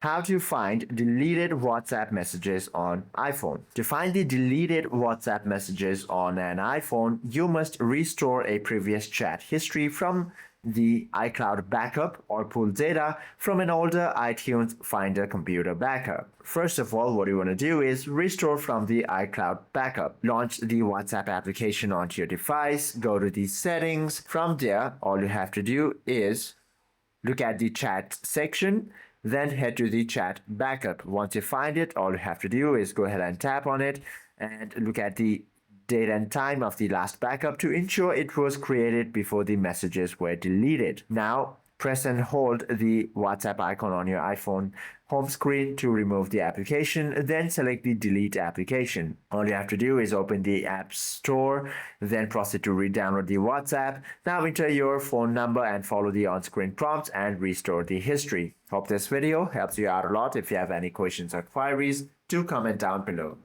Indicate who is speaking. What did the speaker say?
Speaker 1: How to find deleted WhatsApp messages on iPhone. To find the deleted WhatsApp messages on an iPhone, you must restore a previous chat history from the iCloud backup or pull data from an older iTunes Finder computer backup. First of all, what you want to do is restore from the iCloud backup. Launch the WhatsApp application onto your device, go to the settings. From there, all you have to do is look at the chat section, then head to the chat backup. Once you find it, all you have to do is go ahead and tap on it and look at the date and time of the last backup to ensure it was created before the messages were deleted. Now, press and hold the WhatsApp icon on your iPhone home screen to remove the application, then select the delete application. All you have to do is open the App Store, then proceed to re-download the WhatsApp. Now enter your phone number and follow the on-screen prompts and restore the history. Hope this video helps you out a lot. If you have any questions or queries, do comment down below.